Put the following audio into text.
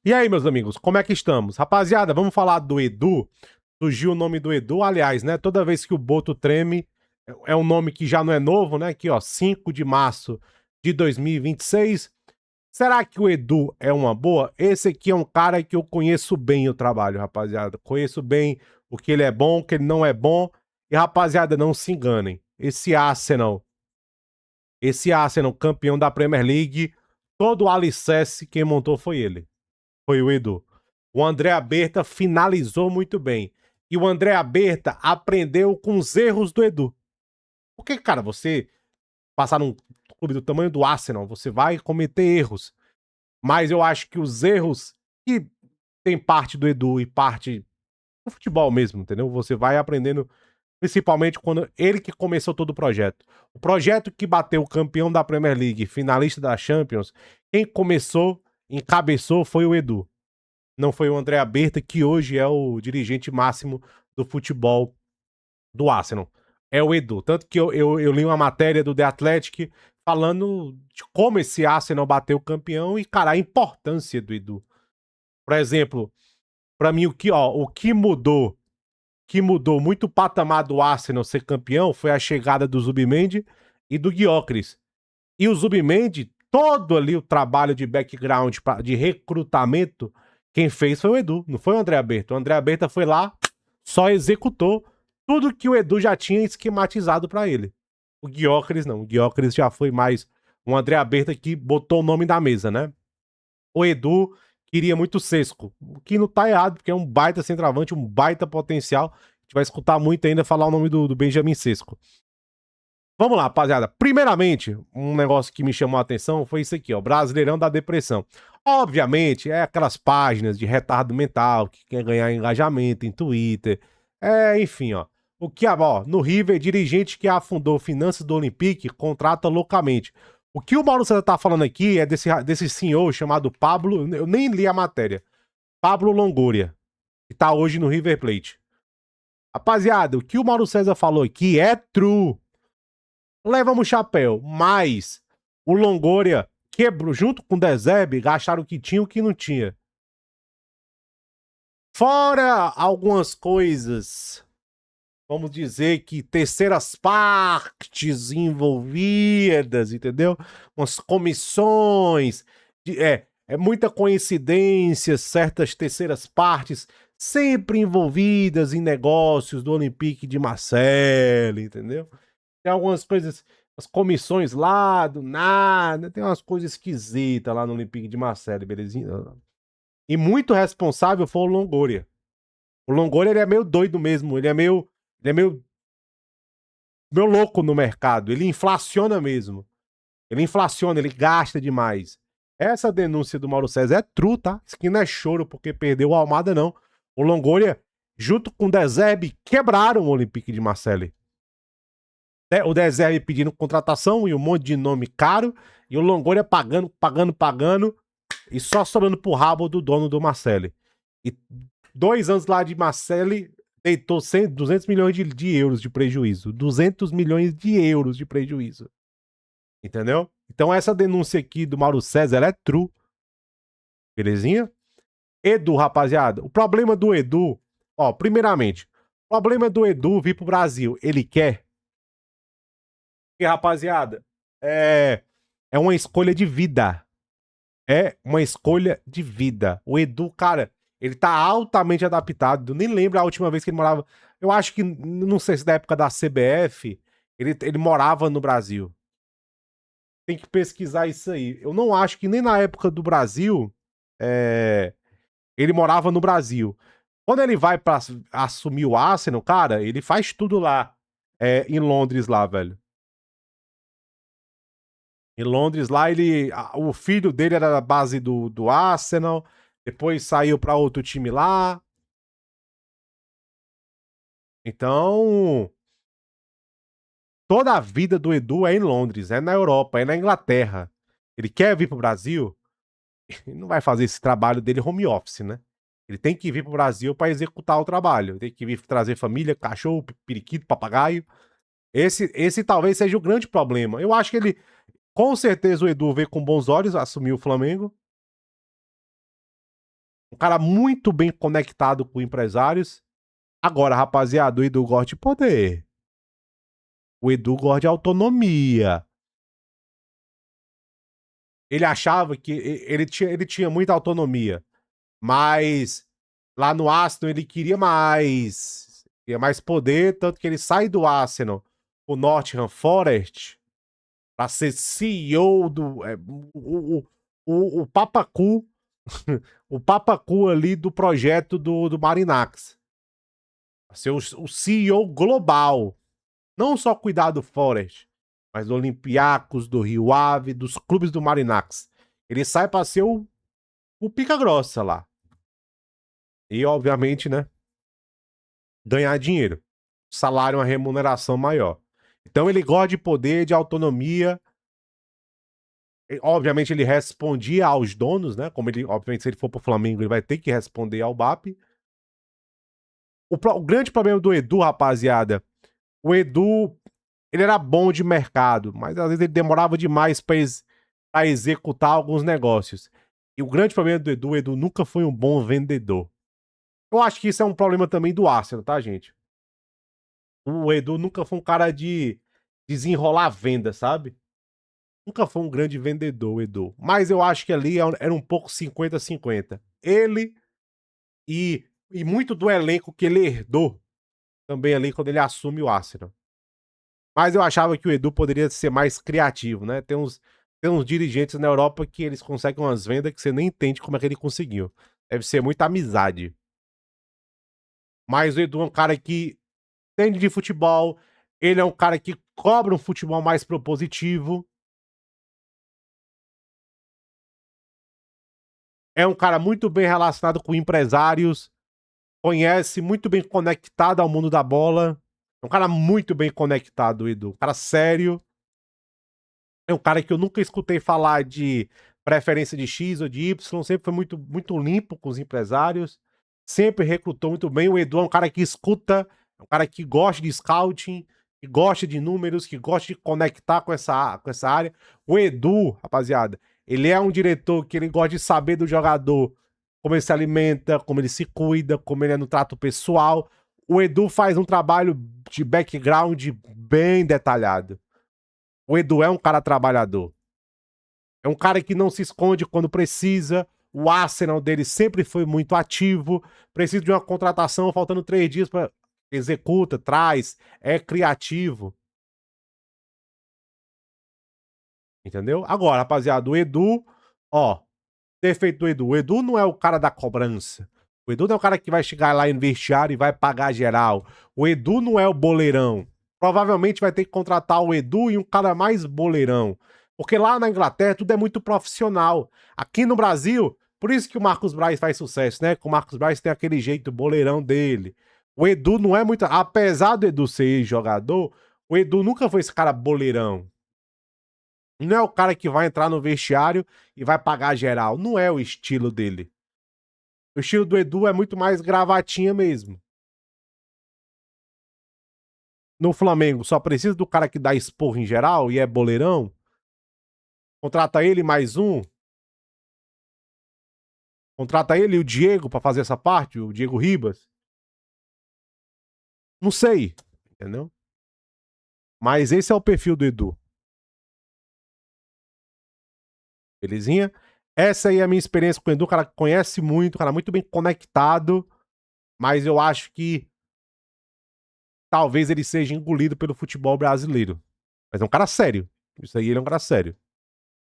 E aí, meus amigos, como é que estamos? Rapaziada, vamos falar do Edu. Surgiu o nome do Edu, aliás, né? Toda vez que o Boto treme, é um nome que já não é novo, né? Aqui, ó, 5 de março de 2026. Será que o Edu é uma boa? Esse aqui é um cara que eu conheço bem o trabalho, rapaziada. Conheço bem o que ele é bom, o que ele não é bom. E, rapaziada, não se enganem. Esse Arsenal campeão da Premier League, todo o alicerce quem montou foi ele. Foi o Edu. O André Berta finalizou muito bem. E o André Berta aprendeu com os erros do Edu. Porque, cara, você passar num clube do tamanho do Arsenal, você vai cometer erros. Mas eu acho que os erros que tem parte do Edu e parte do futebol mesmo, entendeu? Você vai aprendendo, principalmente quando ele que começou todo o projeto. O projeto que bateu o campeão da Premier League, finalista da Champions, quem começou, encabeçou foi o Edu. Não foi o André Berta, que hoje é o dirigente máximo do futebol do Arsenal. É o Edu. Tanto que eu li uma matéria do The Athletic falando de como esse Arsenal bateu o campeão e, cara, a importância do Edu. Por exemplo, pra mim, o que mudou muito o patamar do Arsenal ser campeão foi a chegada do Zubimendi e do Gyökeres. E o Zubimendi, todo ali o trabalho de background, de recrutamento, quem fez foi o Edu, não foi o André Berta. O André Berta foi lá, só executou tudo que o Edu já tinha esquematizado pra ele. O Gyökeres não, o Gyökeres já foi mais um André Berta que botou o nome da mesa, né? O Edu queria muito o Sesco, o que não tá errado, porque é um baita centroavante, um baita potencial. A gente vai escutar muito ainda falar o nome do Benjamin Sesco. Vamos lá, rapaziada. Primeiramente, um negócio que me chamou a atenção foi isso aqui, ó. Brasileirão da Depressão. Obviamente, é aquelas páginas de retardo mental que quer ganhar engajamento em Twitter. Enfim, ó. O que, ó, no River, dirigente que afundou finanças do Olympique contrata loucamente. O que o Mauro César tá falando aqui é desse senhor chamado Pablo, eu nem li a matéria. Pablo Longoria, que tá hoje no River Plate. Rapaziada, o que o Mauro César falou aqui é true. Levamos o chapéu, mas o Longoria quebrou, junto com o Dezerbe, gastaram o que tinha e o que não tinha. Fora algumas coisas, vamos dizer que terceiras partes envolvidas, entendeu? Umas comissões, é muita coincidência, certas terceiras partes sempre envolvidas em negócios do Olympique de Marseille, entendeu? Tem algumas coisas, as comissões lá do nada, tem umas coisas esquisitas lá no Olympique de Marseille, belezinha? E muito responsável foi o Longoria. O Longoria ele é meio doido mesmo, ele é meio louco no mercado, ele inflaciona mesmo. Ele inflaciona, ele gasta demais. Essa denúncia do Mauro César é true, tá? Isso aqui não é choro porque perdeu o Almada, não. O Longoria, junto com o Dezerbe, quebraram o Olympique de Marseille. O Deserve pedindo contratação e um monte de nome caro, e o Longoria pagando, pagando, pagando, e só sobrando pro rabo do dono do Marcelli. E 2 anos lá de Marcelli deitou 200 milhões de euros de prejuízo. 200 milhões de euros de prejuízo. Entendeu? Então essa denúncia aqui do Mauro César é true. Belezinha? Edu, rapaziada. O problema do Edu, ó, primeiramente, o problema do Edu vir pro Brasil, ele quer. E, rapaziada, é uma escolha de vida. É uma escolha de vida. O Edu, cara, ele tá altamente adaptado. Eu nem lembro a última vez que ele morava. Eu acho que, não sei se da época da CBF, ele morava no Brasil. Tem que pesquisar isso aí. Eu não acho que nem na época do Brasil, é, ele morava no Brasil. Quando ele vai pra assumir o Arsenal, cara, ele faz tudo lá, em Londres, lá, velho. Em Londres, lá, o filho dele era da base do Arsenal, depois saiu para outro time lá. Então, toda a vida do Edu é em Londres, é na Europa, é na Inglaterra. Ele quer vir pro Brasil, ele não vai fazer esse trabalho dele home office, né? Ele tem que vir pro Brasil para executar o trabalho. Tem que vir trazer família, cachorro, periquito, papagaio. Esse talvez seja o grande problema. Eu acho que ele, com certeza, o Edu vê com bons olhos assumir o Flamengo. cara muito bem conectado com empresários. Agora, rapaziada, o Edu gosta de poder. O Edu gosta de autonomia. Ele achava que ele tinha muita autonomia. Mas lá no Arsenal ele queria mais. Queria mais poder, tanto que ele sai do Arsenal, o Nottingham Forest, para ser CEO do. O papacu. O papacu ali do projeto do Marinax. Ser o CEO global. Não só cuidar do Forest, mas do Olympiacos, do Rio Ave, dos clubes do Marinax. Ele sai para ser o pica grossa lá. E, obviamente, né? Ganhar dinheiro. Salário, uma remuneração maior. Então ele gosta de poder, de autonomia. Obviamente ele respondia aos donos, né? Como ele, obviamente, se ele for pro Flamengo, ele vai ter que responder ao BAP. O grande problema do Edu, rapaziada, o Edu, ele era bom de mercado, mas às vezes ele demorava demais pra executar alguns negócios. E o grande problema do Edu, o Edu nunca foi um bom vendedor. Eu acho que isso é um problema também do Arsenal, tá, gente? O Edu nunca foi um cara de desenrolar venda, sabe? Nunca foi um grande vendedor, o Edu. Mas eu acho que ali era um pouco 50-50. Ele e muito do elenco que ele herdou também ali quando ele assume o Arsenal. Mas eu achava que o Edu poderia ser mais criativo, né? Tem uns dirigentes na Europa que eles conseguem umas vendas que você nem entende como é que ele conseguiu. Deve ser muita amizade. Mas o Edu é um cara que entende de futebol, ele é um cara que cobra um futebol mais propositivo. É um cara muito bem relacionado com empresários, conhece, muito bem conectado ao mundo da bola. É um cara muito bem conectado, Edu. Um cara sério. É um cara que eu nunca escutei falar de preferência de X ou de Y, sempre foi muito, muito limpo com os empresários, sempre recrutou muito bem. O Edu é um cara que escuta, é um cara que gosta de scouting, que gosta de números, que gosta de conectar com essa área. O Edu, rapaziada, ele é um diretor que ele gosta de saber do jogador, como ele se alimenta, como ele se cuida, como ele é no trato pessoal. O Edu faz um trabalho de background bem detalhado. O Edu é um cara trabalhador. É um cara que não se esconde quando precisa. O Arsenal dele sempre foi muito ativo. Precisa de uma contratação, faltando 3 dias para executa, traz, é criativo. Entendeu? Agora, rapaziada, o Edu, ó, defeito do Edu. O Edu não é o cara da cobrança. O Edu não é o cara que vai chegar lá no vestiário e vai pagar geral. O Edu não é o boleirão. Provavelmente vai ter que contratar o Edu e um cara mais boleirão. Porque lá na Inglaterra tudo é muito profissional. Aqui no Brasil, por isso que o Marcos Braz faz sucesso, né? Que o Marcos Braz tem aquele jeito boleirão dele. O Edu não é muito. Apesar do Edu ser jogador, o Edu nunca foi esse cara boleirão. Não é o cara que vai entrar no vestiário e vai pagar geral. Não é o estilo dele. O estilo do Edu é muito mais gravatinha mesmo. No Flamengo, só precisa do cara que dá esporro em geral e é boleirão. Contrata ele mais um. Contrata ele e o Diego pra fazer essa parte, o Diego Ribas. Não sei, entendeu? Mas esse é o perfil do Edu. Belezinha? Essa aí é a minha experiência com o Edu, cara que conhece muito, cara muito bem conectado, mas eu acho que talvez ele seja engolido pelo futebol brasileiro. Mas é um cara sério. Isso aí, ele é um cara sério.